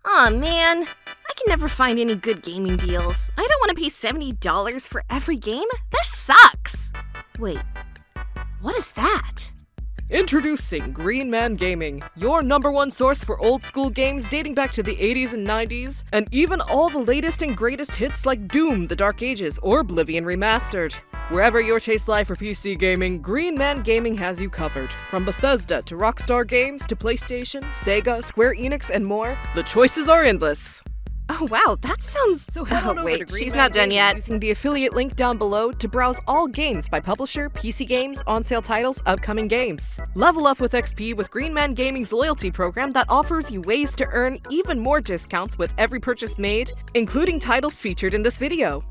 Aw, man. I can never find any good gaming deals. I don't want to pay $70 for every game. This sucks! Wait, what is that? Introducing Green Man Gaming, your #1 source for old school games dating back to the 80s and 90s, and even all the latest and greatest hits like Doom, The Dark Ages, or Oblivion Remastered. Wherever your tastes lie for PC gaming, Green Man Gaming has you covered. From Bethesda to Rockstar Games to PlayStation, Sega, Square Enix, and more, the choices are endless. Oh wow, that sounds... So head on over wait, to Green she's Man not done Gaming yet. using the affiliate link down below to browse all games by publisher, PC games, on-sale titles, upcoming games. Level up with XP with Green Man Gaming's loyalty program that offers you ways to earn even more discounts with every purchase made, including titles featured in this video.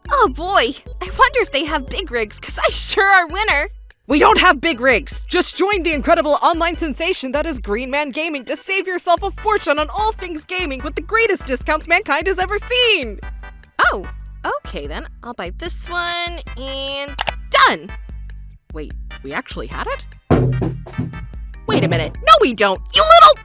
Oh boy, I wonder if they have big rigs, cause I sure are winner. We don't have big rigs! Just join the incredible online sensation that is Green Man Gaming to save yourself a fortune on all things gaming with the greatest discounts mankind has ever seen! Oh, okay then. I'll buy this one, and done! Wait, we actually had it? Wait a minute. No we don't, you little...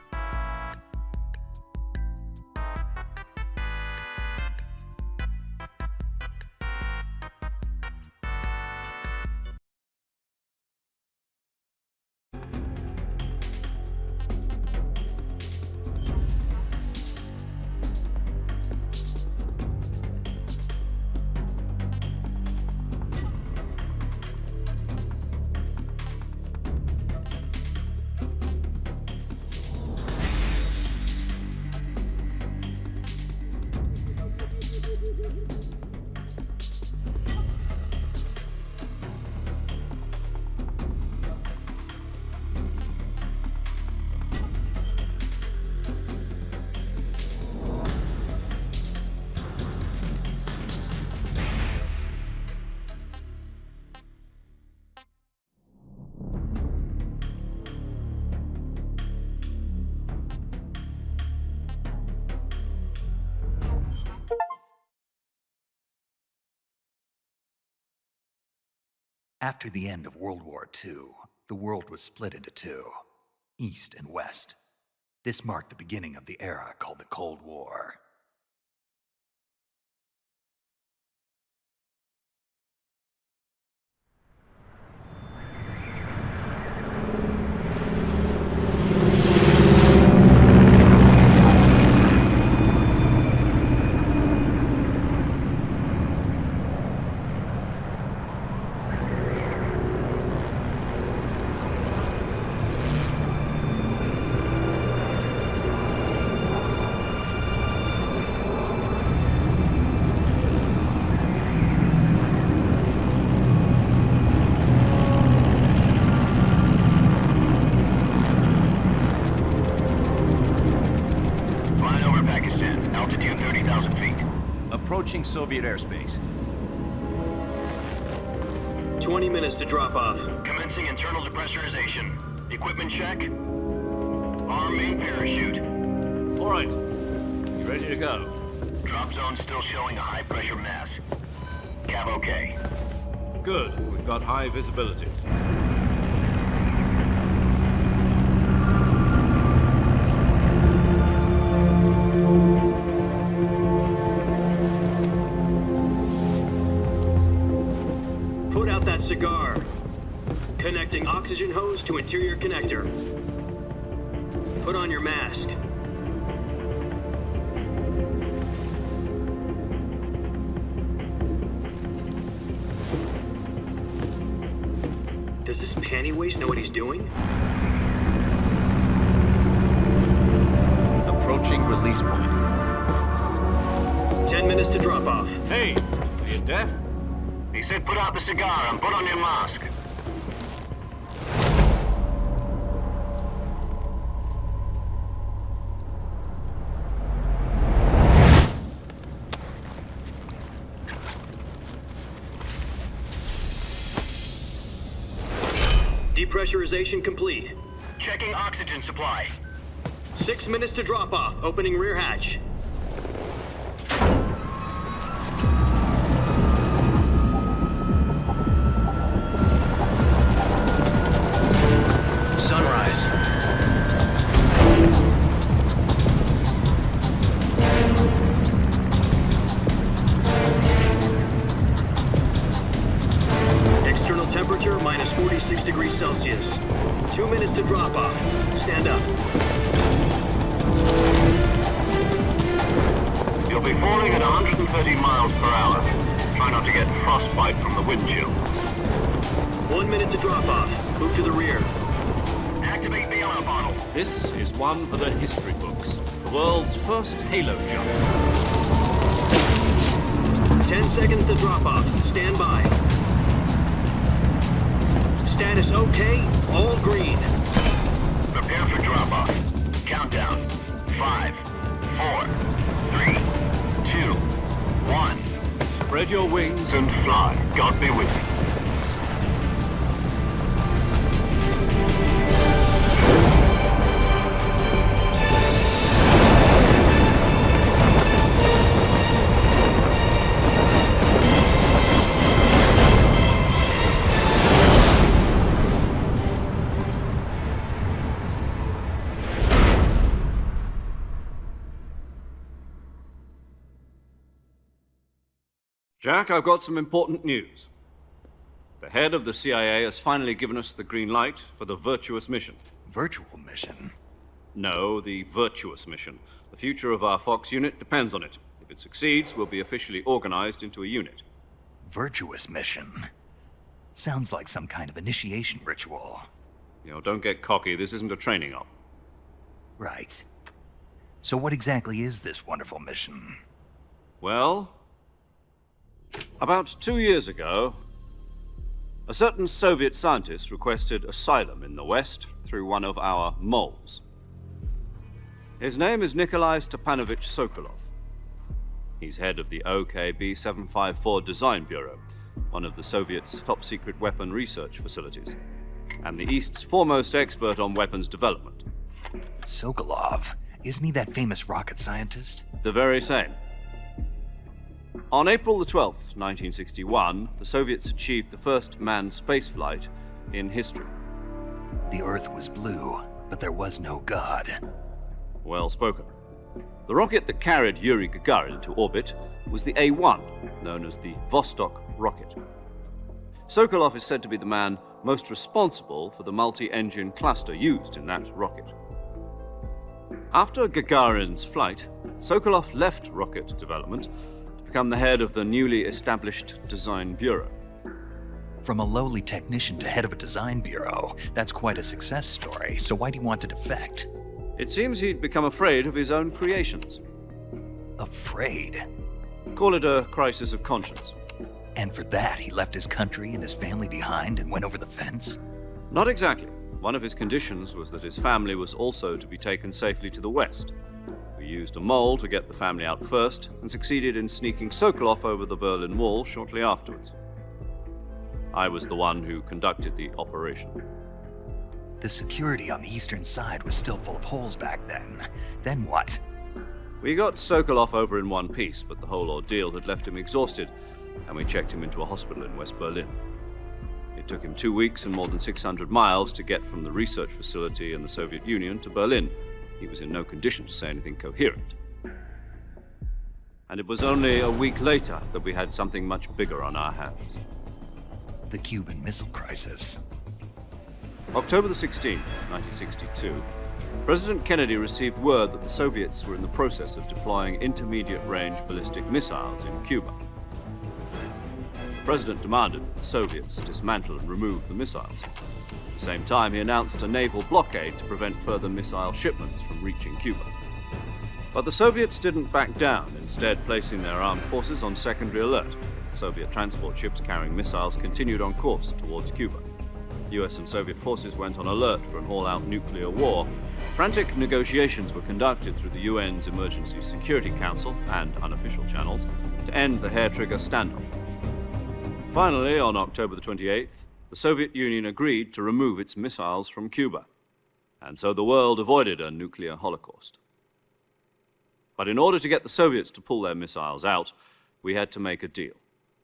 After the end of World War II, the world was split into two, East and West. This marked the beginning of the era called the Cold War. Approaching Soviet airspace. 20 minutes to drop off. Commencing internal depressurization. Equipment check. Arm main parachute. All right. You ready to go? Drop zone still showing a high pressure mass. Cav okay. Good. We've got high visibility. Put out that cigar. Connecting oxygen hose to interior connector. Put on your mask. Does this panty waste know what he's doing? Approaching release point. 10 minutes to drop off. Hey, are you deaf? He said put out the cigar and put on your mask. Depressurization complete. Checking oxygen supply. 6 minutes to drop off. Opening rear hatch. Sunrise. 6 degrees Celsius. 2 minutes to drop off. Stand up. You'll be falling at 130 miles per hour. Try not to get frostbite from the wind chill. 1 minute to drop off. Move to the rear. Activate the honor bottle. This is one for the history books. The world's first halo jump. 10 seconds to drop off. Stand by. Status okay. All green. Prepare for drop-off. Countdown. 5, 4, 3, 2, 1. Spread your wings And fly. God be with you. Jack, I've got some important news. The head of the CIA has finally given us the green light for the virtuous mission. Virtual mission? No, the virtuous mission. The future of our Fox unit depends on it. If it succeeds, we'll be officially organized into a unit. Virtuous mission? Sounds like some kind of initiation ritual. Don't get cocky. This isn't a training op. Right. So what exactly is this wonderful mission? Well, about 2 years ago, a certain Soviet scientist requested asylum in the West through one of our moles. His name is Nikolai Stepanovich Sokolov. He's head of the OKB 754 Design Bureau, one of the Soviets' top-secret weapon research facilities, and the East's foremost expert on weapons development. Sokolov? Isn't he that famous rocket scientist? The very same. On April the 12th, 1961, the Soviets achieved the first manned spaceflight in history. The Earth was blue, but there was no God. Well spoken. The rocket that carried Yuri Gagarin to orbit was the A-1, known as the Vostok rocket. Sokolov is said to be the man most responsible for the multi-engine cluster used in that rocket. After Gagarin's flight, Sokolov left rocket development to become the head of the newly established Design Bureau. From a lowly technician to head of a design bureau, that's quite a success story, so why'd he want to defect? It seems he'd become afraid of his own creations. Afraid? Call it a crisis of conscience. And for that, he left his country and his family behind and went over the fence? Not exactly. One of his conditions was that his family was also to be taken safely to the West. We used a mole to get the family out first and succeeded in sneaking Sokolov over the Berlin Wall shortly afterwards. I was the one who conducted the operation. The security on the eastern side was still full of holes back then. Then what? We got Sokolov over in one piece, but the whole ordeal had left him exhausted, and we checked him into a hospital in West Berlin. It took him 2 weeks and more than 600 miles to get from the research facility in the Soviet Union to Berlin. He was in no condition to say anything coherent. And it was only a week later that we had something much bigger on our hands. The Cuban Missile Crisis. October the 16th, 1962, President Kennedy received word that the Soviets were in the process of deploying intermediate-range ballistic missiles in Cuba. The President demanded that the Soviets dismantle and remove the missiles. At the same time, he announced a naval blockade to prevent further missile shipments from reaching Cuba. But the Soviets didn't back down, instead placing their armed forces on secondary alert. Soviet transport ships carrying missiles continued on course towards Cuba. US and Soviet forces went on alert for an all-out nuclear war. Frantic negotiations were conducted through the UN's Emergency Security Council and unofficial channels to end the hair-trigger standoff. Finally, on October the 28th, the Soviet Union agreed to remove its missiles from Cuba, and so the world avoided a nuclear holocaust. But in order to get the Soviets to pull their missiles out, we had to make a deal.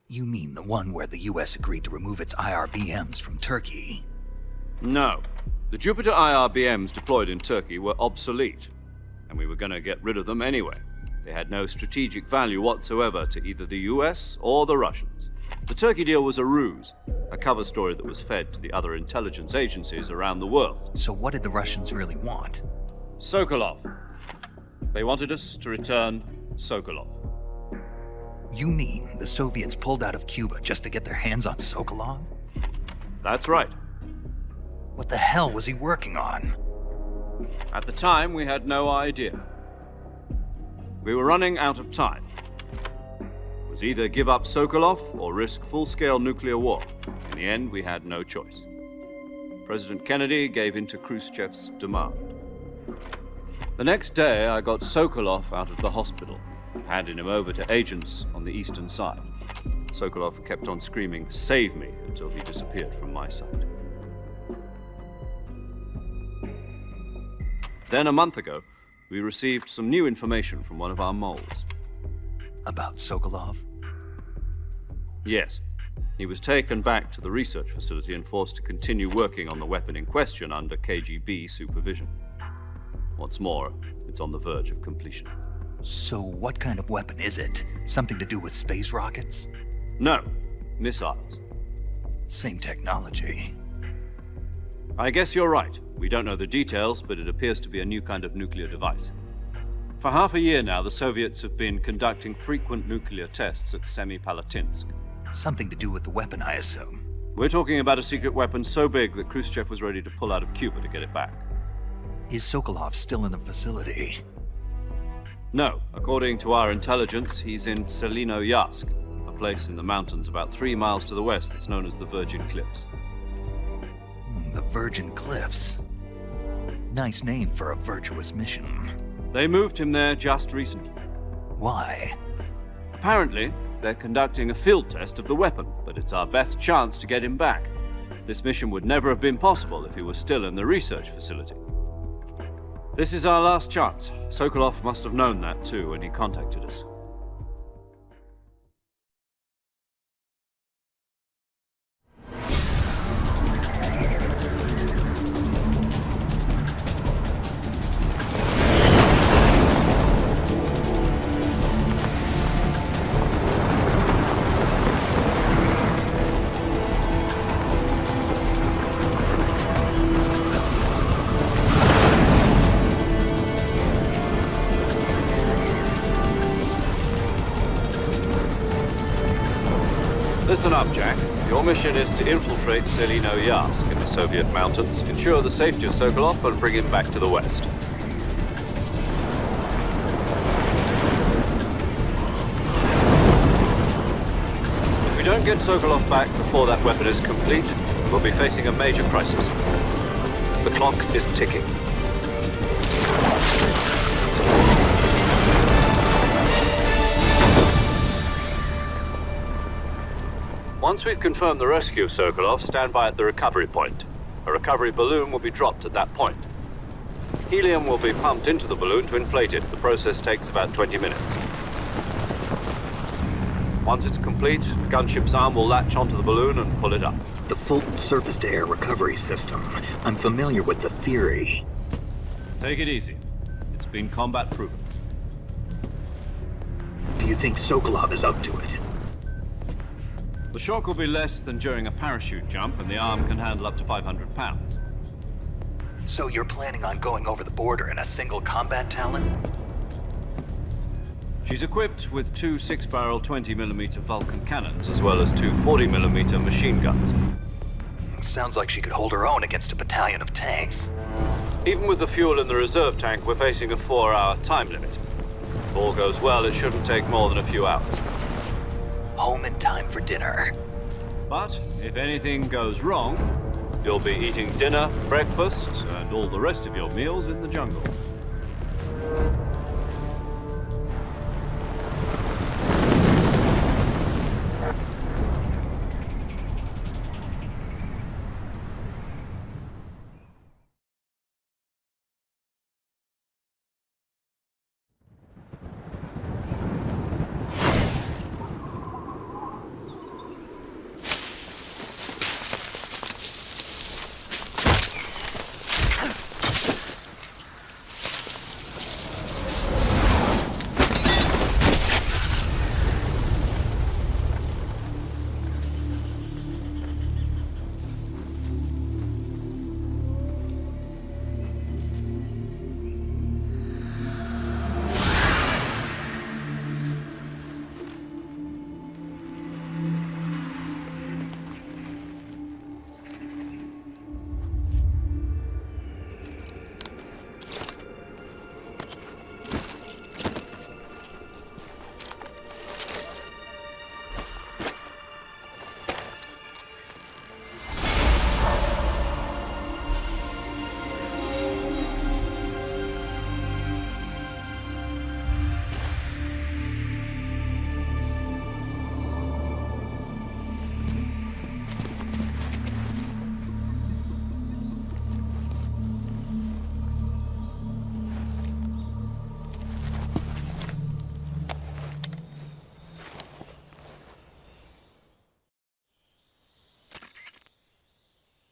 You mean the one where the US agreed to remove its IRBMs from Turkey? No. The Jupiter IRBMs deployed in Turkey were obsolete, and we were going to get rid of them anyway. They had no strategic value whatsoever to either the US or the Russians. The Turkey deal was a ruse. a cover story that was fed to the other intelligence agencies around the world. So what did the Russians really want? Sokolov. They wanted us to return Sokolov. You mean the Soviets pulled out of Cuba just to get their hands on Sokolov? That's right. What the hell was he working on? At the time, we had no idea. We were running out of time. It was either give up Sokolov or risk full-scale nuclear war. In the end, we had no choice. President Kennedy gave in to Khrushchev's demand. The next day, I got Sokolov out of the hospital, handing him over to agents on the eastern side. Sokolov kept on screaming, "Save me," until he disappeared from my sight. Then, a month ago, we received some new information from one of our moles. About Sokolov? Yes. He was taken back to the research facility and forced to continue working on the weapon in question under KGB supervision. What's more, it's on the verge of completion. So what kind of weapon is it? Something to do with space rockets? No, missiles. Same technology. I guess you're right. We don't know the details, but it appears to be a new kind of nuclear device. For half a year now, the Soviets have been conducting frequent nuclear tests at Semipalatinsk. Something to do with the weapon, I assume. We're talking about a secret weapon so big that Khrushchev was ready to pull out of Cuba to get it back. Is Sokolov still in the facility? No. According to our intelligence, he's in Selinoyarsk, a place in the mountains about 3 miles to the west that's known as the Virgin Cliffs. The Virgin Cliffs. Nice name for a virtuous mission. They moved him there just recently. Why? Apparently, they're conducting a field test of the weapon, but it's our best chance to get him back. This mission would never have been possible if he was still in the research facility. This is our last chance. Sokolov must have known that too when he contacted us. Listen up, Jack. Your mission is to infiltrate Selinoyarsk in the Soviet mountains, ensure the safety of Sokolov, and bring him back to the west. If we don't get Sokolov back before that weapon is complete, we'll be facing a major crisis. The clock is ticking. Once we've confirmed the rescue of Sokolov, stand by at the recovery point. A recovery balloon will be dropped at that point. Helium will be pumped into the balloon to inflate it. The process takes about 20 minutes. Once it's complete, the gunship's arm will latch onto the balloon and pull it up. The Fulton surface-to-air recovery system. I'm familiar with the theory. Take it easy. It's been combat proven. Do you think Sokolov is up to it? The shock will be less than during a parachute jump, and the arm can handle up to 500 pounds. So you're planning on going over the border in a single combat Talon? She's equipped with 2 6-barrel 20mm Vulcan cannons, as well as 2 40mm machine guns. Sounds like she could hold her own against a battalion of tanks. Even with the fuel in the reserve tank, we're facing a 4-hour time limit. If all goes well, it shouldn't take more than a few hours. Home in time for dinner. But if anything goes wrong, you'll be eating dinner, breakfast, and all the rest of your meals in the jungle.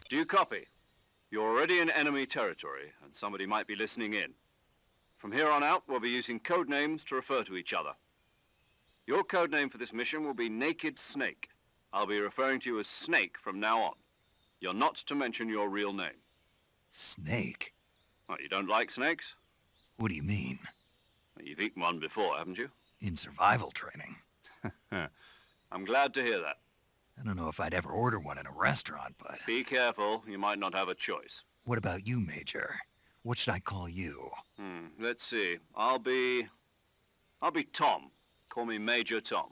Do you copy? You're already in enemy territory, and somebody might be listening in. From here on out, we'll be using code names to refer to each other. Your code name for this mission will be Naked Snake. I'll be referring to you as Snake from now on. You're not to mention your real name. Snake? What, you don't like snakes? What do you mean? Well, you've eaten one before, haven't you? In survival training? I'm glad to hear that. I don't know if I'd ever order one in a restaurant, but... Be careful, you might not have a choice. What about you, Major? What should I call you? Let's see. I'll be Tom. Call me Major Tom.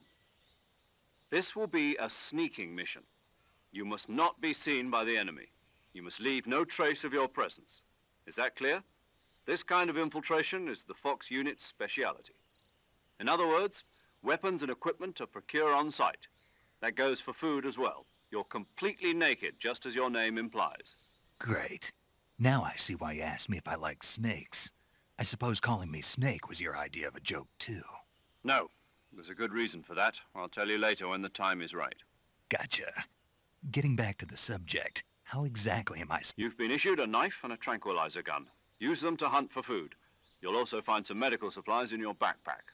This will be a sneaking mission. You must not be seen by the enemy. You must leave no trace of your presence. Is that clear? This kind of infiltration is the Fox unit's speciality. In other words, weapons and equipment are procured on site. That goes for food as well. You're completely naked, just as your name implies. Great. Now I see why you asked me if I like snakes. I suppose calling me Snake was your idea of a joke, too. No. There's a good reason for that. I'll tell you later when the time is right. Gotcha. Getting back to the subject, how exactly am I... You've been issued a knife and a tranquilizer gun. Use them to hunt for food. You'll also find some medical supplies in your backpack.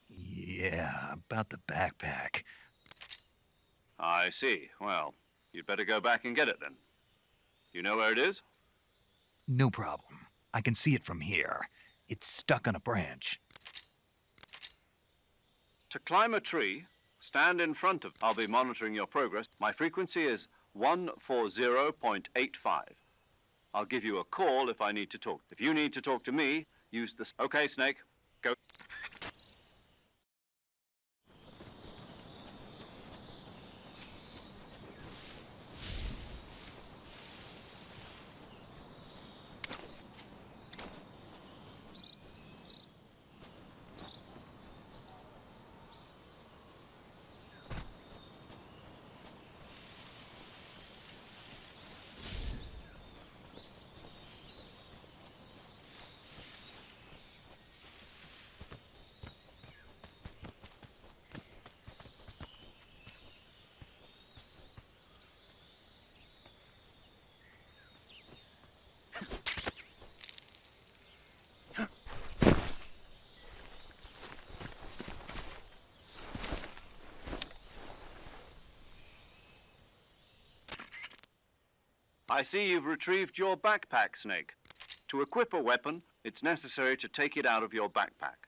Yeah, about the backpack. I see. Well, you'd better go back and get it then. You know where it is? No problem. I can see it from here. It's stuck on a branch. To climb a tree, stand in front of... I'll be monitoring your progress. My frequency is 140.85. I'll give you a call if I need to talk. If you need to talk to me, use the... Okay, Snake, go. I see you've retrieved your backpack, Snake. To equip a weapon, it's necessary to take it out of your backpack.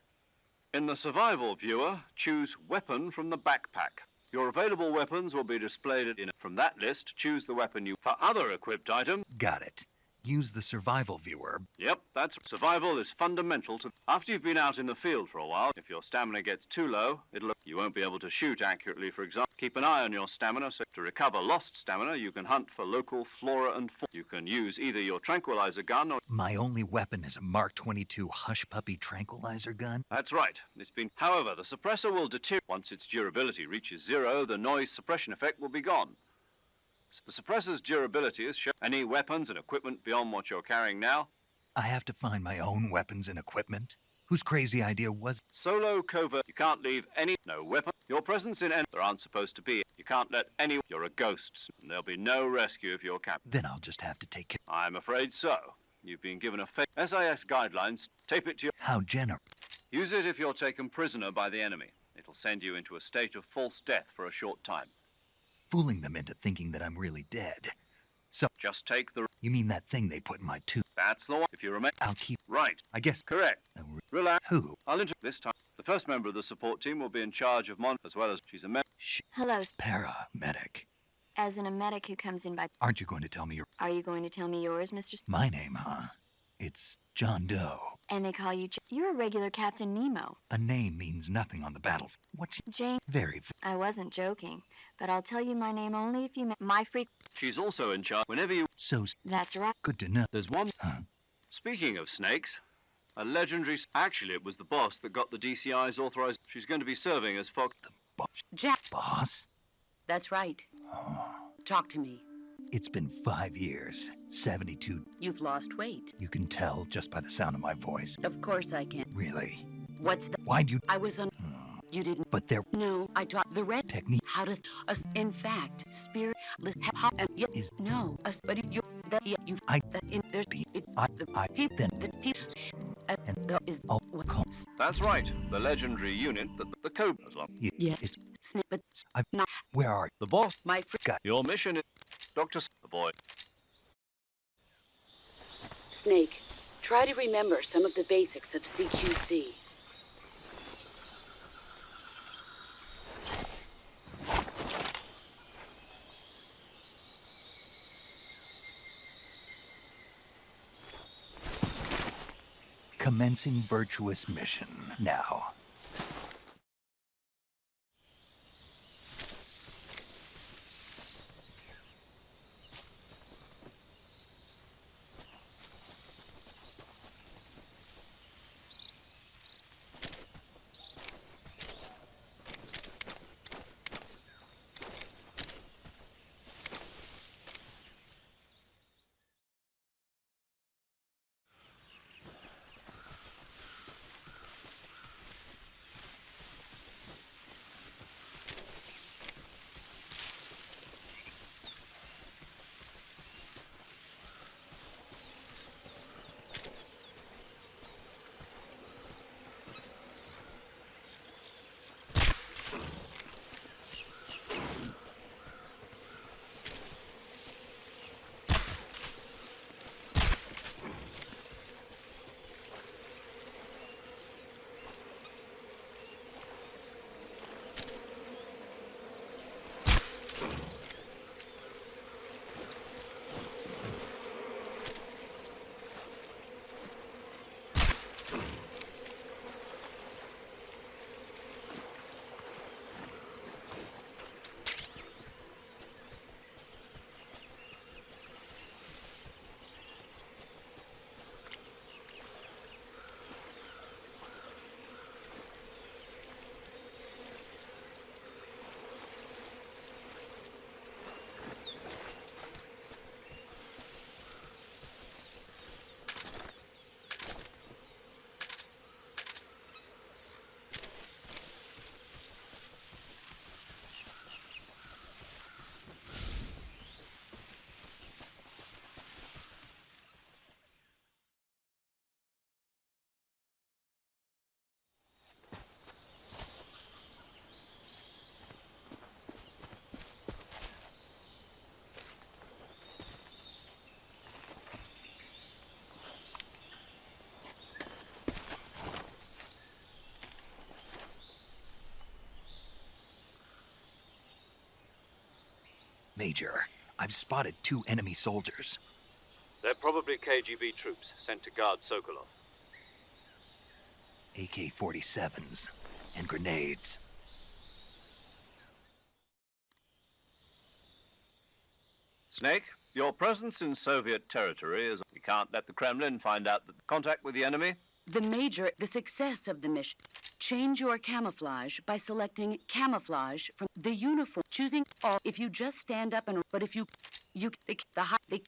In the survival viewer, choose Weapon from the backpack. Your available weapons will be displayed from that list. Choose the weapon you... For other equipped items... Got it. Use the survival viewer. Yep, that's... Survival is fundamental to... After you've been out in the field for a while, if your stamina gets too low, you won't be able to shoot accurately, for example. Keep an eye on your stamina, so to recover lost stamina, you can hunt for local flora and fauna. You can use either your tranquilizer gun or... My only weapon is a Mark 22 Hush Puppy tranquilizer gun? That's right. However, the suppressor will deteriorate. Once its durability reaches 0, the noise suppression effect will be gone. The suppressor's durability is shown. Any weapons and equipment beyond what you're carrying now? I have to find my own weapons and equipment? Whose crazy idea was... Solo covert. You can't leave no weapon. Your presence in there aren't supposed to be. You can't let any... You're a ghost. And there'll be no rescue if you're captured. Then I'll just have to take care... I'm afraid so. You've been given a fake... SIS guidelines. Tape it to your... How generous. Use it if you're taken prisoner by the enemy. It'll send you into a state of false death for a short time. Fooling them into thinking that I'm really dead. So... Just take the... You mean that thing they put in my tooth? That's the one. If you remain... I'll keep... Right. I guess... Correct. Relax. Who? I'll this time. The first member of the support team will be in charge of as well as she's a Hello. Paramedic. As in a medic who comes in by... Aren't you going to tell me your... Are you going to tell me yours, Mr. My name, huh? It's John Doe. And they call you You're a regular Captain Nemo. A name means nothing on the battlefield. What's... Jane. I wasn't joking, but I'll tell you my name only if you... My freak... She's also in charge whenever you... So... That's right. Good to know. There's one... Huh? Speaking of snakes, a legendary... Actually, it was the boss that got the DCI's authorized... She's going to be serving as Fox... Jack. Boss? That's right. Oh. Talk to me. It's been 5 years. 72. You've lost weight. You can tell just by the sound of my voice. Of course I can. Really? What's the... Why'd you... I was on... You didn't... But there... No, I taught the red... Technique... How to... In fact, spirit... listen, how, and you, Is- no, but you, that you, I- that in, there's, it, the people, then the people, and the, is, oh, what, comes. That's right, the legendary unit that the Cobras on. yeah, It's snip, but I. not Where are The boss. my friend. Got Your mission is Dr. Avoid. Snake, try to remember some of the basics of CQC. commencing virtuous mission now. Major, I've spotted 2 enemy soldiers. They're probably KGB troops sent to guard Sokolov. AK-47s and grenades. Snake, your presence in Soviet territory is... We can't let the Kremlin find out that contact with the enemy. The success of the mission. Change your camouflage by selecting camouflage from the uniform. Choosing all. If you just stand up and, but if you, the high,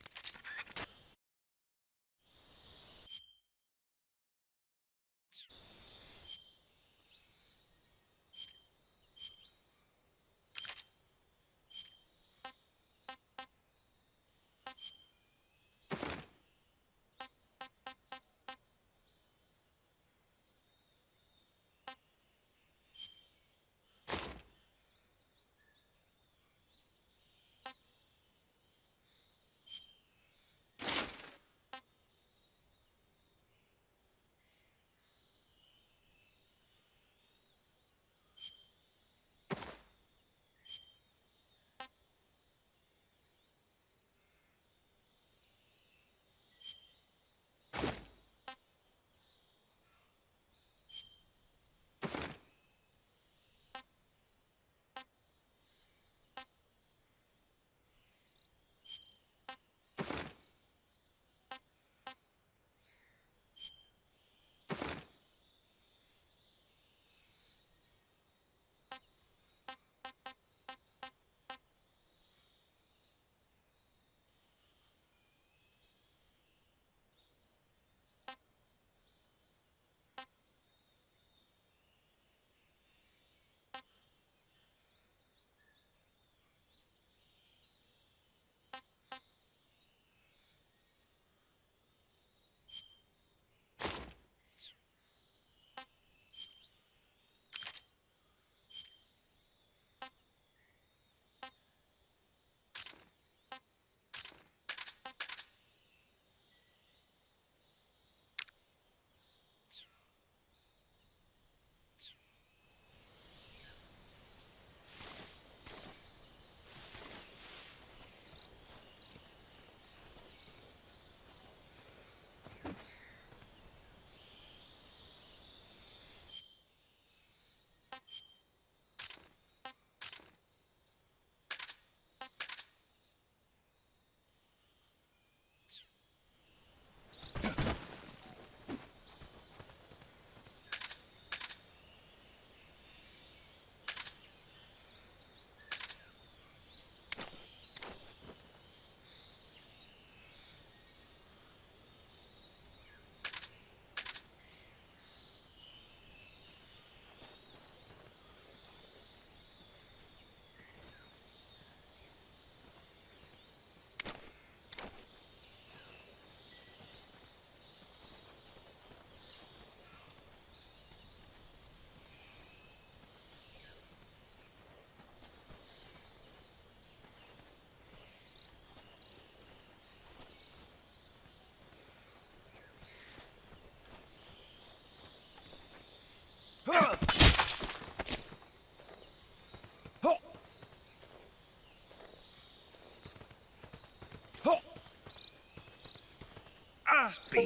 Speak.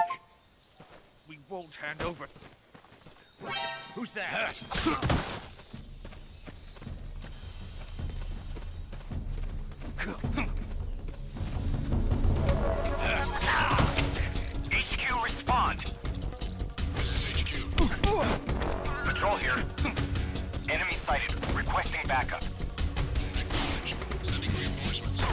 We won't hand over. Who's that? HQ, respond. This is HQ. Patrol here. Enemy sighted. Requesting backup. Acknowledged. Sending reinforcements.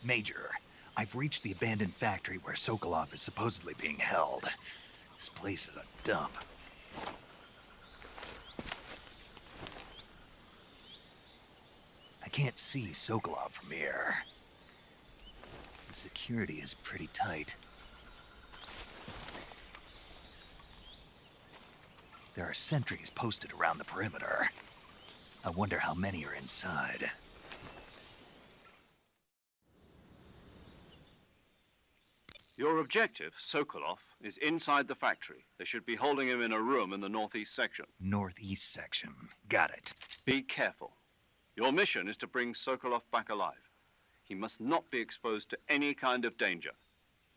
Major, I've reached the abandoned factory where Sokolov is supposedly being held. This place is a dump. I can't see Sokolov from here. The security is pretty tight. There are sentries posted around the perimeter. I wonder how many are inside. Your objective, Sokolov, is inside the factory. They should be holding him in a room in the northeast section. Northeast section. Got it. Be careful. Your mission is to bring Sokolov back alive. He must not be exposed to any kind of danger.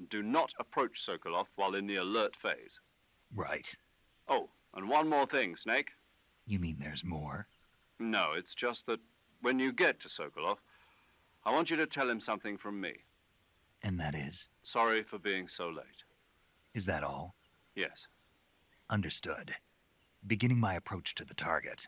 Do not approach Sokolov while in the alert phase. Right. Oh, and one more thing, Snake. You mean there's more? No, it's just that when you get to Sokolov, I want you to tell him something from me. And that is? Sorry for being so late. Is that all? Yes. Understood. Beginning my approach to the target.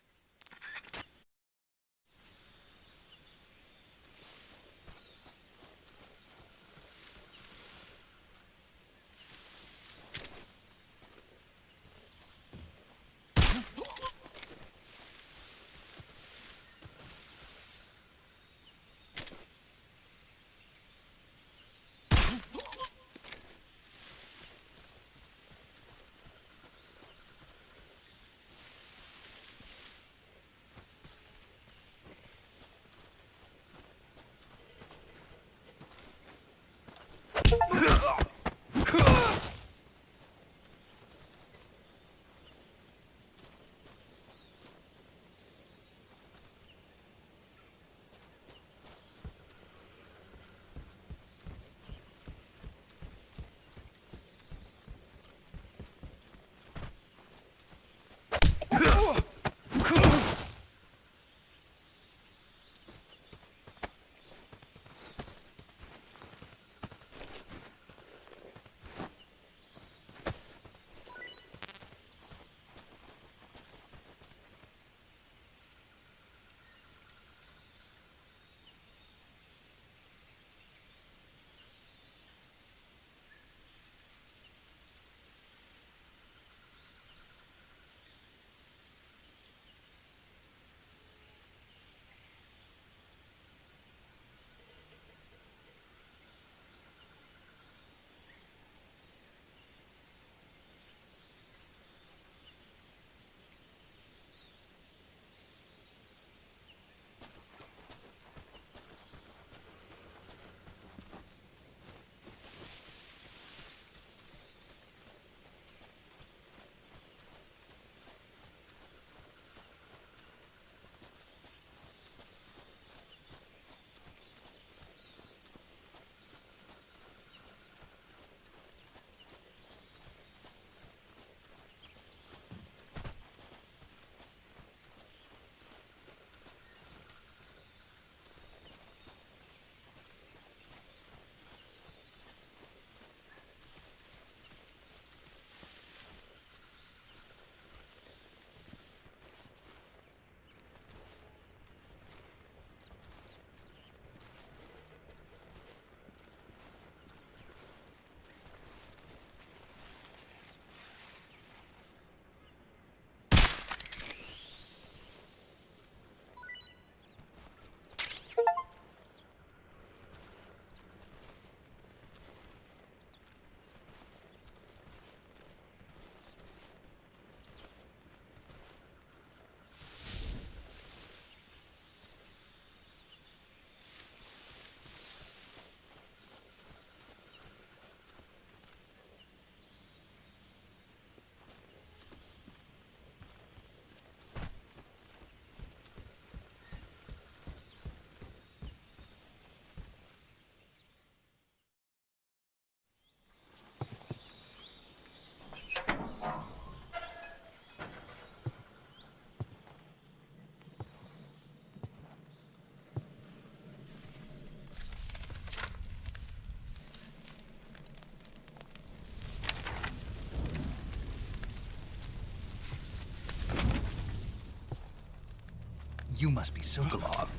You must be Sokolov.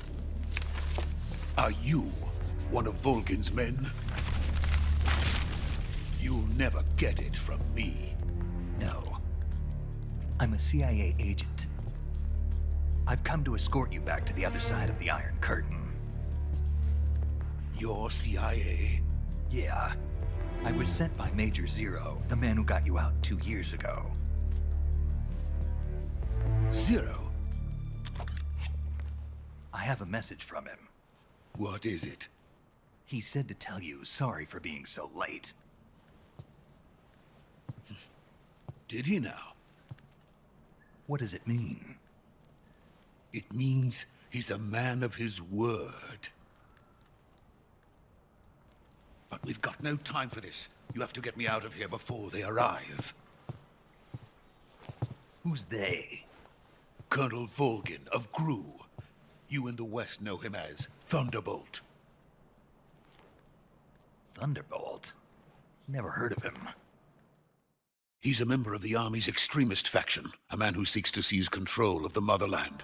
Are you One of Volgin's men? You'll never get it from me. No. I'm a CIA agent. I've come to escort you back to the other side of the Iron Curtain. You're CIA? Yeah. I was sent by Major Zero, the man who got you out 2 years ago. Zero? I have a message from him. What is it? He said to tell you sorry for being so late. Did he now? What does it mean? It means he's a man of his word. But we've got no time for this. You have to get me out of here before they arrive. Who's they? Colonel Volgin of GRU. You in the West know him as Thunderbolt. Thunderbolt? Never heard of him. He's a member of the Army's extremist faction, a man who seeks to seize control of the motherland.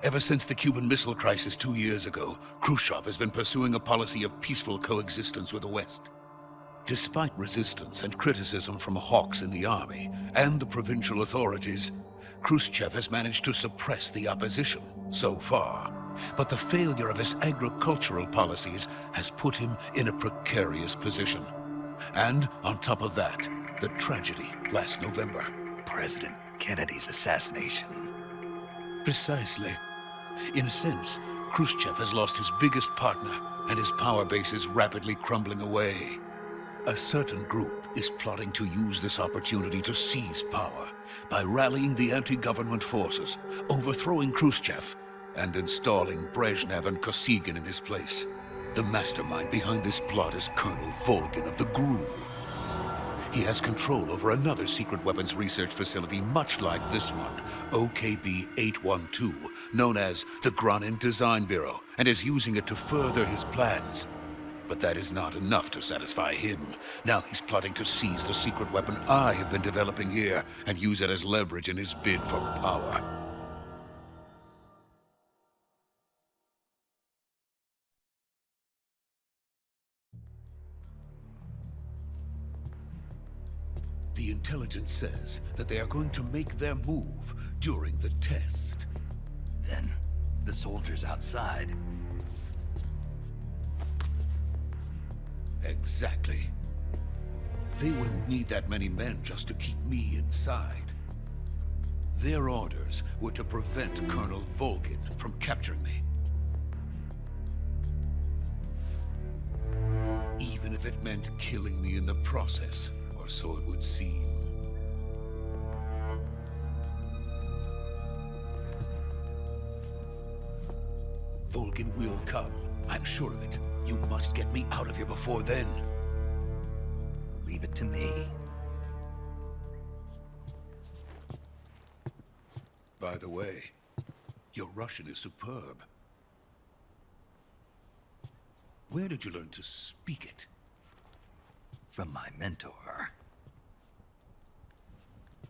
Ever since the Cuban Missile Crisis 2 years ago, Khrushchev has been pursuing a policy of peaceful coexistence with the West. Despite resistance and criticism from hawks in the army and the provincial authorities, Khrushchev has managed to suppress the opposition so far. But the failure of his agricultural policies has put him in a precarious position. And on top of that, the tragedy last November. President Kennedy's assassination. Precisely. In a sense, Khrushchev has lost his biggest partner, and his power base is rapidly crumbling away. A certain group is plotting to use this opportunity to seize power by rallying the anti-government forces, overthrowing Khrushchev, and installing Brezhnev and Kosygin in his place. The mastermind behind this plot is Colonel Volgin of the GRU. He has control over another secret weapons research facility much like this one, OKB-812, known as the Granin Design Bureau, and is using it to further his plans. But that is not enough to satisfy him. Now he's plotting to seize the secret weapon I have been developing here and use it as leverage in his bid for power. The intelligence says that they are going to make their move during the test. Then, the soldiers outside. Exactly. They wouldn't need that many men just to keep me inside. Their orders were to prevent Colonel Volgin from capturing me. Even if it meant killing me in the process. Or so it would seem. Volgin will come. I'm sure of it. You must get me out of here before then. Leave it to me. By the way, your Russian is superb. Where did you learn to speak it? From my mentor.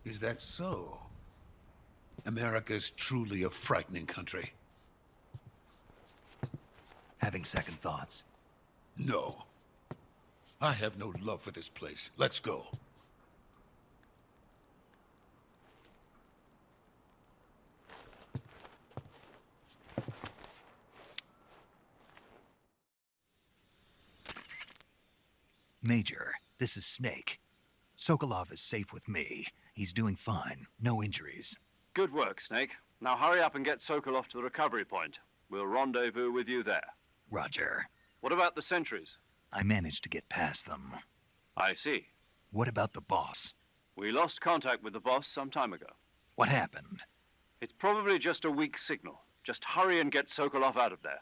Is that so? America's truly a frightening country. Having second thoughts? No. I have no love for this place. Let's go. Major, this is Snake. Sokolov is safe with me. He's doing fine. No injuries. Good work, Snake. Now hurry up and get Sokolov to the recovery point. We'll rendezvous with you there. Roger. What about the sentries? I managed to get past them. I see. What about the boss? We lost contact with the boss some time ago. What happened? It's probably just a weak signal. Just hurry and get Sokolov out of there.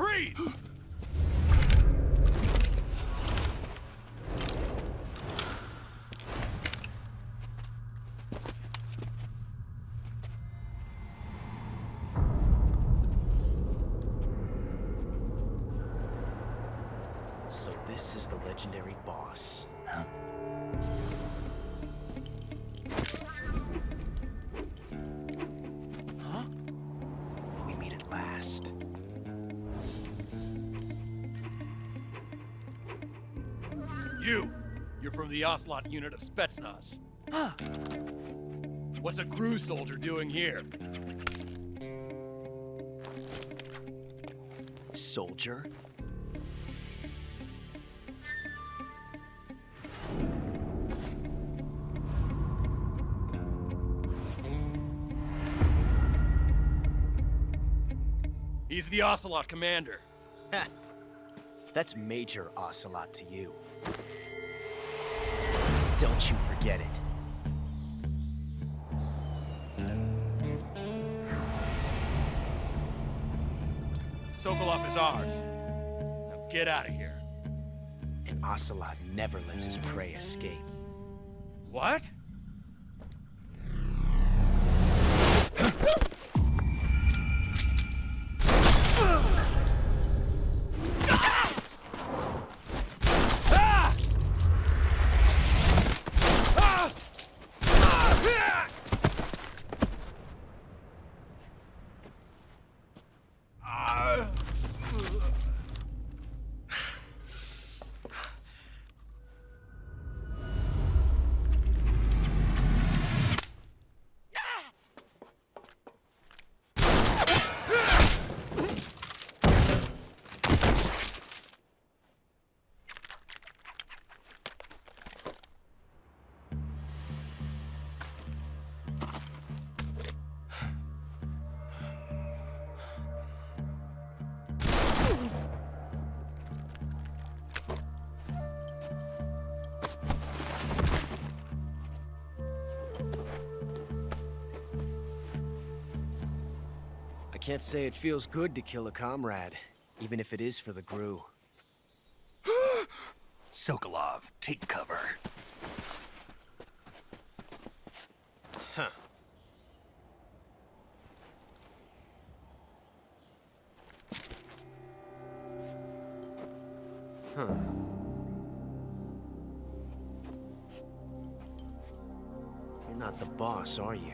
Freeze! So this is the legendary boss. Huh? Huh? We meet at last. You're from the Ocelot unit of Spetsnaz. What's a crew soldier doing here? Soldier? He's the Ocelot commander. Ha! That's Major Ocelot to you. Don't you forget it. Sokolov is ours. Now get out of here. And Ocelot never lets his prey escape. What? I can't say it feels good to kill a comrade, even if it is for the GRU. Sokolov, take cover. Huh. Huh. You're not the boss, are you?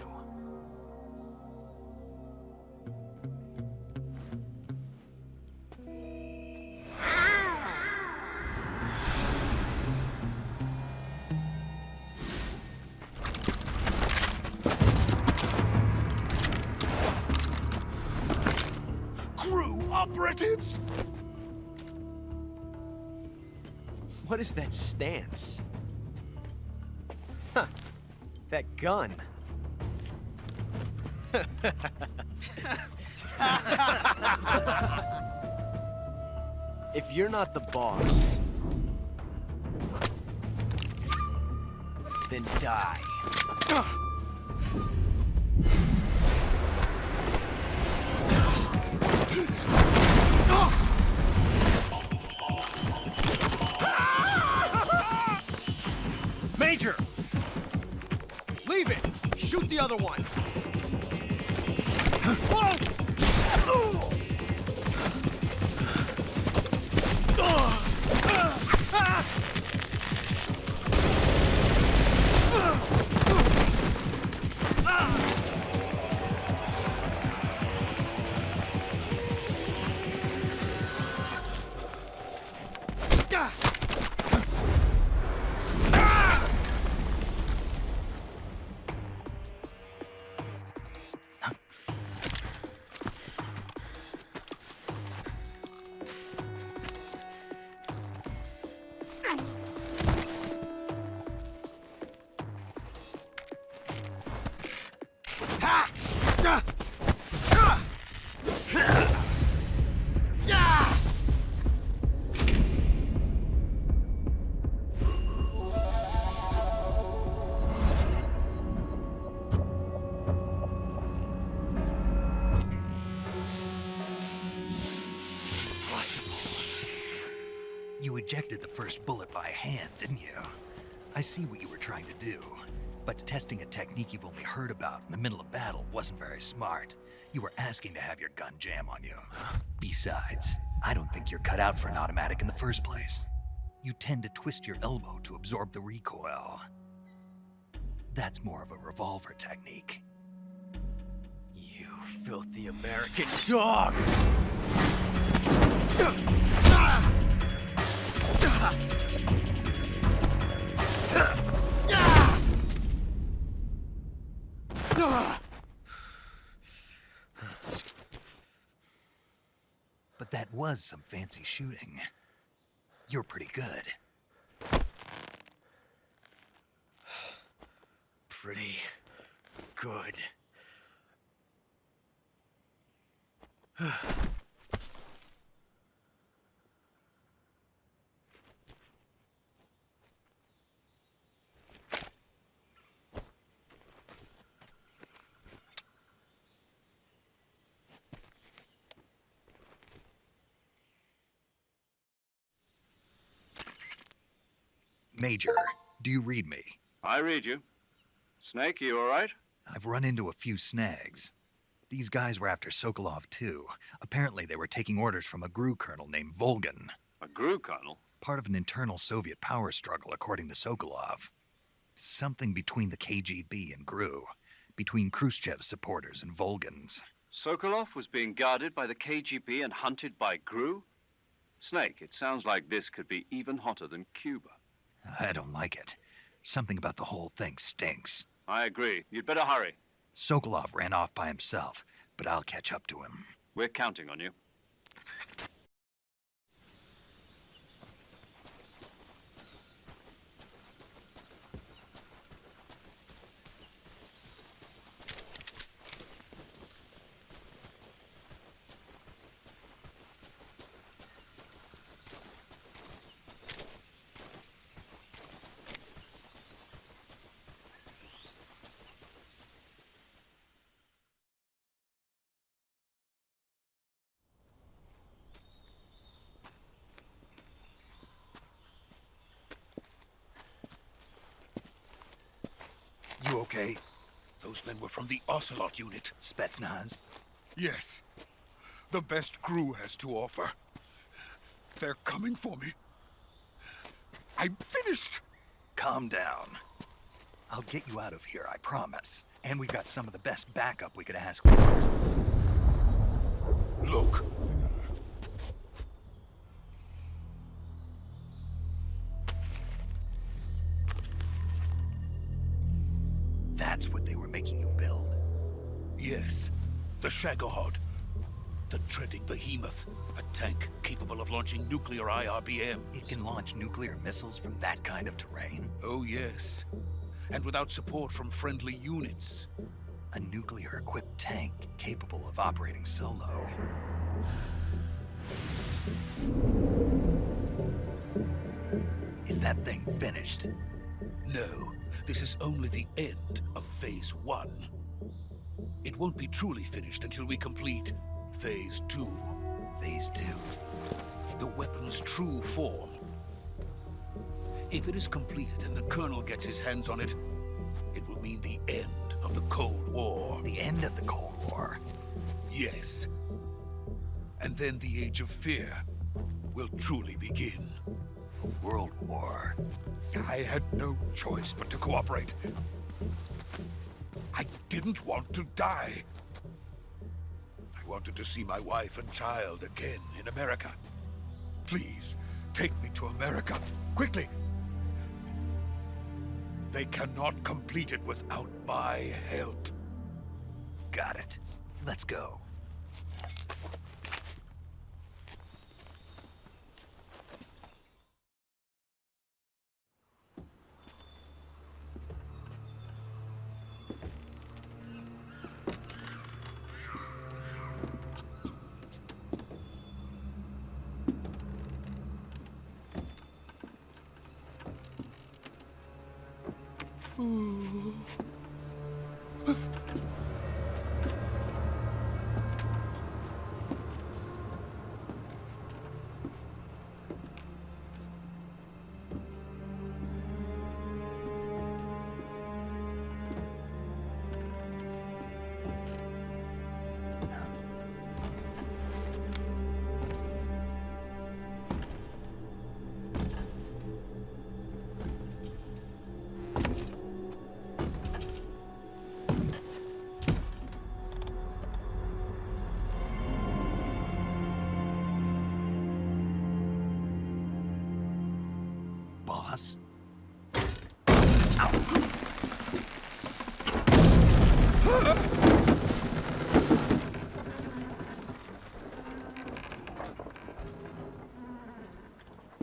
Operatives! What is that stance? Huh. That gun. If you're not the boss, then die. Major! Leave it! Shoot the other one! ejected the first bullet by hand, didn't you? I see what you were trying to do, but testing a technique you've only heard about in the middle of battle wasn't very smart. You were asking to have your gun jam on you. Besides, I don't think you're cut out for an automatic in the first place. You tend to twist your elbow to absorb the recoil. That's more of a revolver technique. You filthy American dog! But that was some fancy shooting. You're pretty good. Pretty good. Major, do you read me? I read you. Snake, you all right? I've run into a few snags. These guys were after Sokolov too. Apparently they were taking orders from a GRU colonel named Volgan. A GRU colonel? Part of an internal Soviet power struggle, according to Sokolov. Something between the KGB and GRU. Between Khrushchev's supporters and Volgan's. Sokolov was being guarded by the KGB and hunted by GRU? Snake, it sounds like this could be even hotter than Cuba. I don't like it. Something about the whole thing stinks. I agree. You'd better hurry. Sokolov ran off by himself, but I'll catch up to him. We're counting on you. You okay? Those men were from the Ocelot unit. Spetsnaz? Yes. The best GRU has to offer. They're coming for me. I'm finished. Calm down. I'll get you out of here, I promise. And we've got some of the best backup we could ask for. Look. That's what they were making you build? Yes. The Shagohod. The treading behemoth. A tank capable of launching nuclear IRBMs. It can launch nuclear missiles from that kind of terrain? Oh, yes. And without support from friendly units. A nuclear-equipped tank capable of operating solo. Is that thing finished? No. This is only the end of Phase 1. It won't be truly finished until we complete Phase 2. Phase 2? The weapon's true form. If it is completed and the Colonel gets his hands on it, it will mean the end of the Cold War. The end of the Cold War? Yes. And then the Age of Fear will truly begin. A world war? I had no choice but to cooperate. I didn't want to die. I wanted to see my wife and child again in America. Please, take me to America, quickly. They cannot complete it without my help. Got it. Let's go.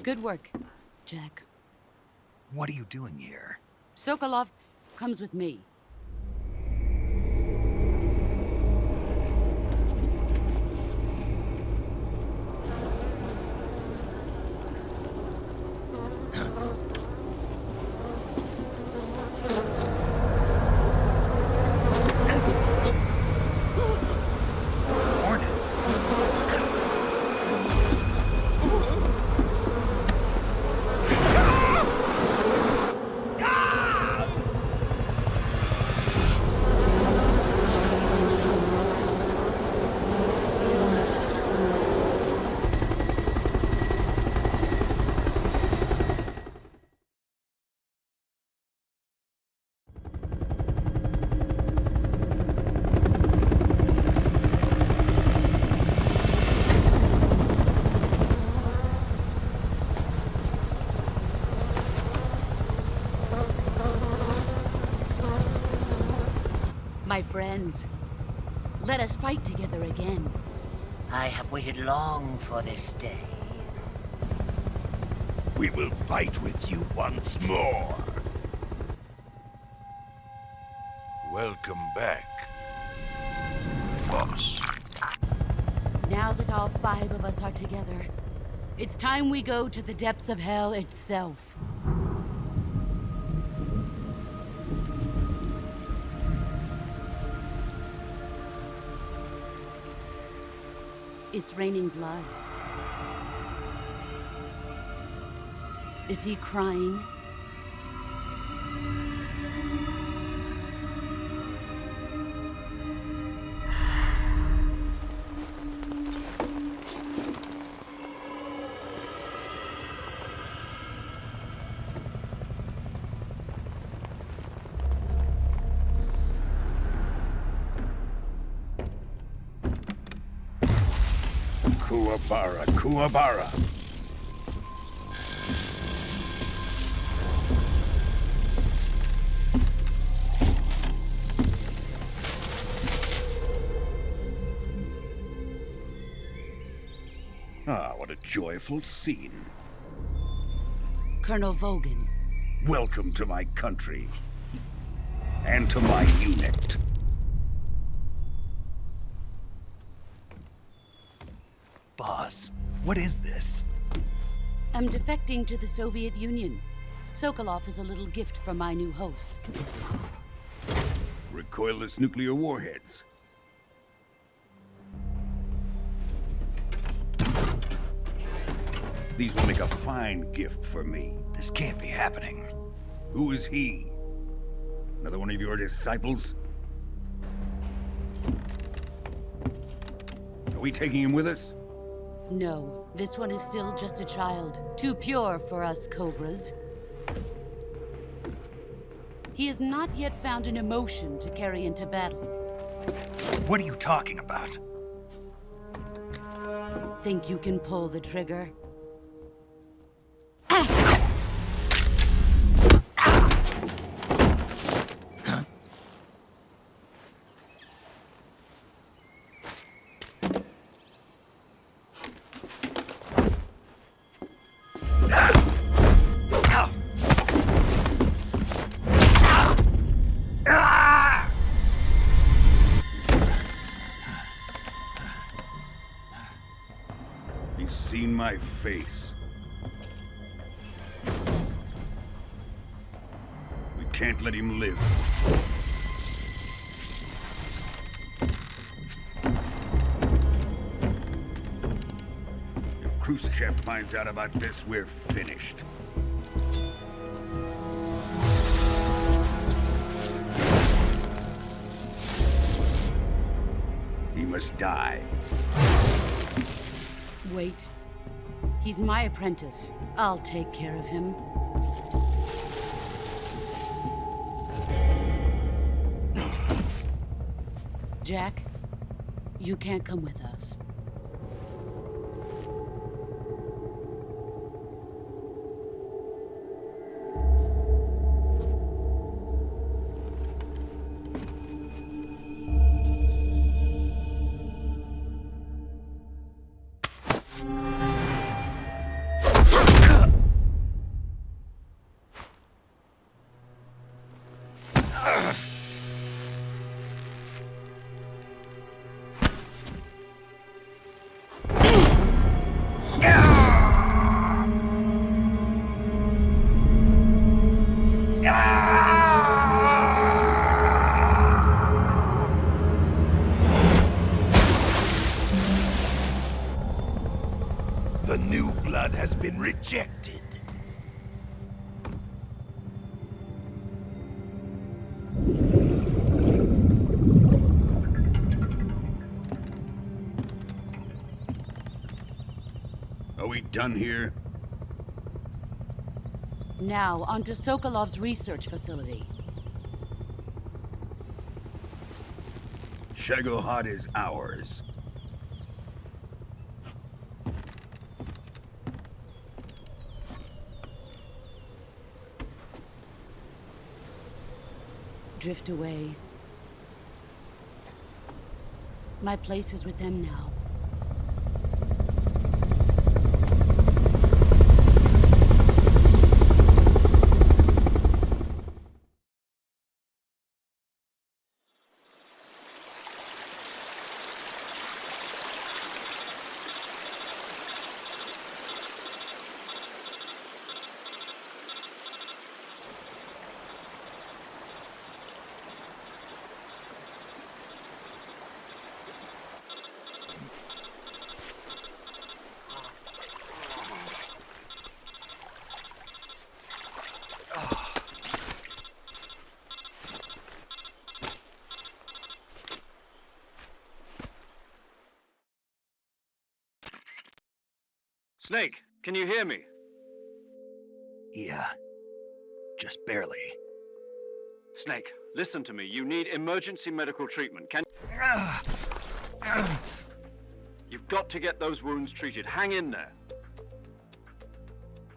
Good work, Jack. What are you doing here? Sokolov comes with me. Hornets. My friends, let us fight together again. I have waited long for this day. We will fight with you once more. Welcome back, boss. Now that all 5 of us are together, it's time we go to the depths of hell itself. It's raining blood. Is he crying? Kuwabara, Kuwabara. Ah, what a joyful scene. Colonel Vogan. Welcome to my country. And to my unit. Boss, what is this? I'm defecting to the Soviet Union. Sokolov is a little gift from my new hosts. Recoilless nuclear warheads. These will make a fine gift for me. This can't be happening. Who is he? Another one of your disciples? Are we taking him with us? No, this one is still just a child. Too pure for us Cobras. He has not yet found an emotion to carry into battle. What are you talking about? Think you can pull the trigger? He's seen my face. We can't let him live. If Khrushchev finds out about this, we're finished. He must die. Wait. He's my apprentice. I'll take care of him. Jack, you can't come with us. New blood has been rejected. Are we done here? Now, onto Sokolov's research facility. Shagohod is ours. Drift away. My place is with them now. Snake, can you hear me? Yeah. Just barely. Snake, listen to me. You need emergency medical treatment. You've got to get those wounds treated. Hang in there.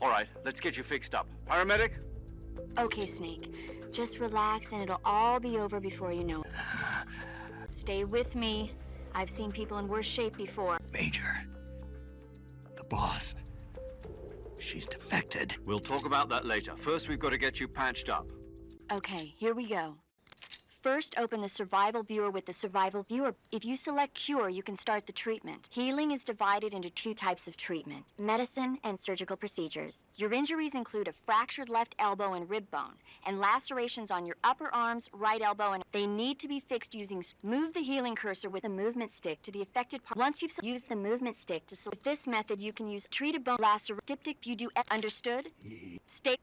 All right, let's get you fixed up. Paramedic? Okay, Snake. Just relax and it'll all be over before you know it. Stay with me. I've seen people in worse shape before. Major. The boss. She's defected. We'll talk about that later. First, we've got to get you patched up. Okay, here we go. First, open the survival viewer with the survival viewer. If you select cure, you can start the treatment. Healing is divided into two types of treatment: medicine and surgical procedures. Your injuries include a fractured left elbow and rib bone, and lacerations on your upper arms, right elbow, and they need to be fixed using. Move the healing cursor with the movement stick to the affected part. Once you've used the movement stick to select this method, you can use treat a bone laceration. Diptych, you do. Understood? Stay.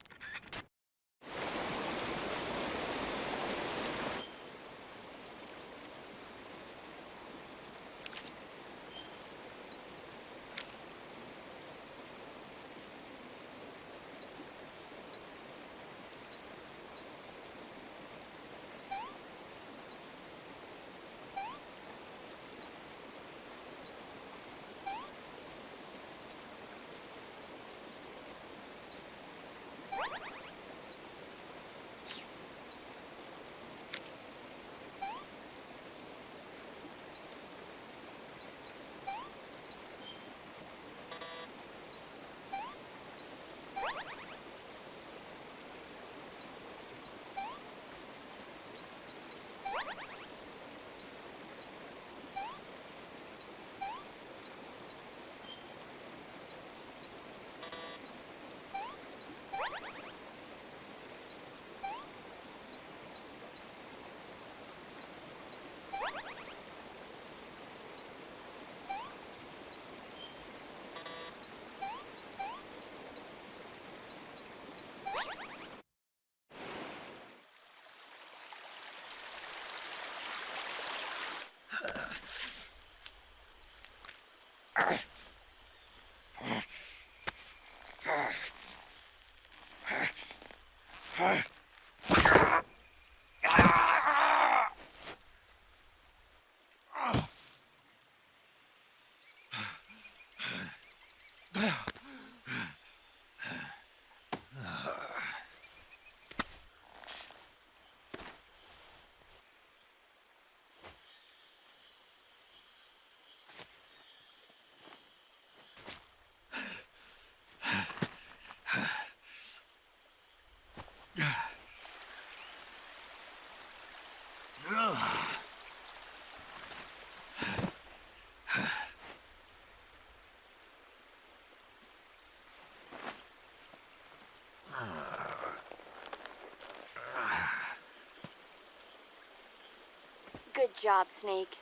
Good job, Snake.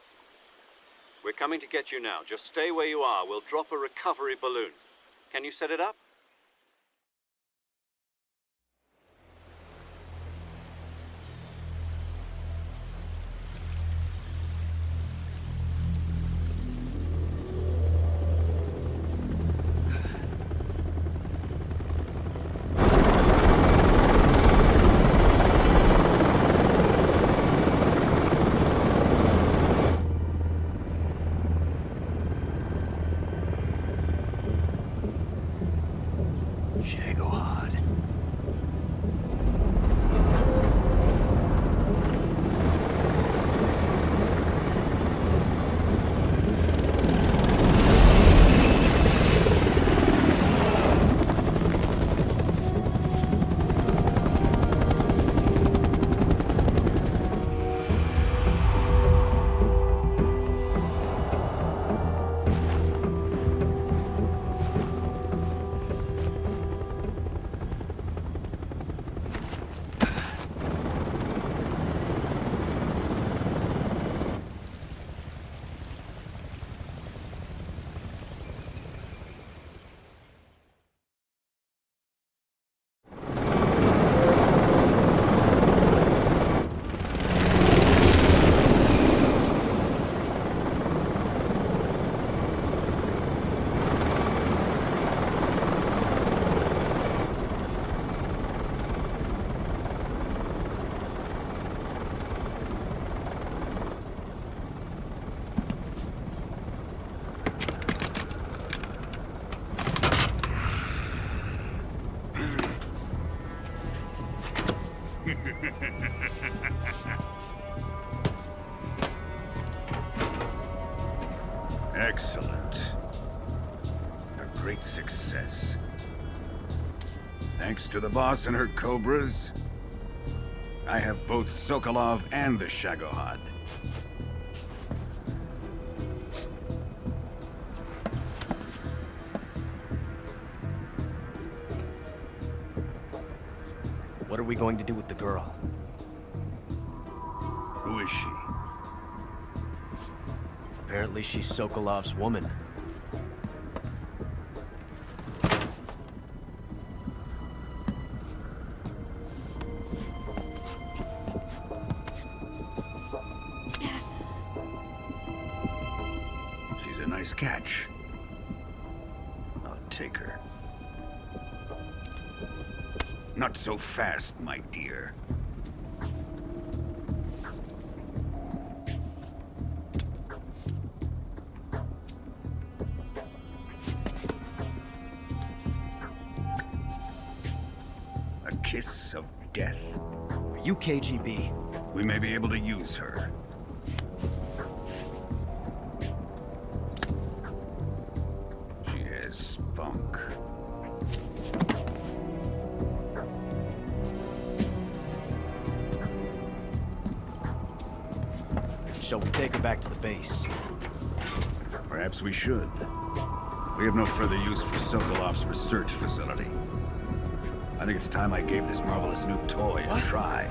We're coming to get you now. Just stay where you are. We'll drop a recovery balloon. Can you set it up? Excellent. A great success. Thanks to the boss and her cobras, I have both Sokolov and the Shagohod. What are we going to do with the girl? Who is she? Apparently she's Sokolov's woman. She's a nice catch. I'll take her. Not so fast, my dear. A kiss of death? Are you KGB? We may be able to use her. She has spunk. Shall we take her back to the base? Perhaps we should. We have no further use for Sokolov's research facility. I think it's time I gave this marvelous new toy a try.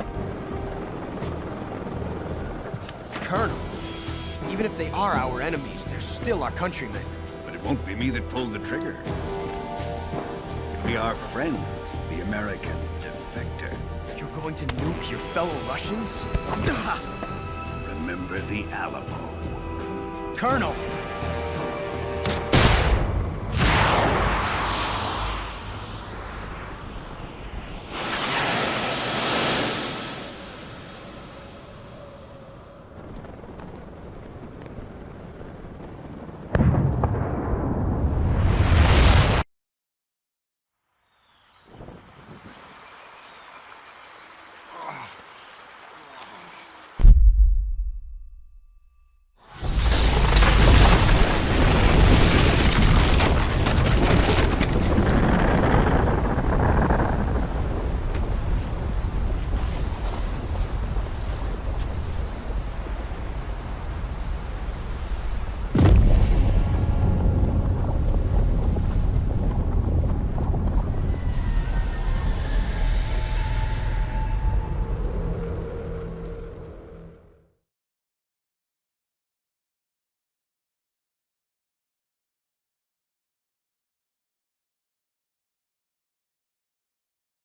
Colonel, even if they are our enemies, they're still our countrymen. But it won't be me that pulled the trigger. It'll be our friend, the American defector. You're going to nuke your fellow Russians? Remember the Alamo. Colonel!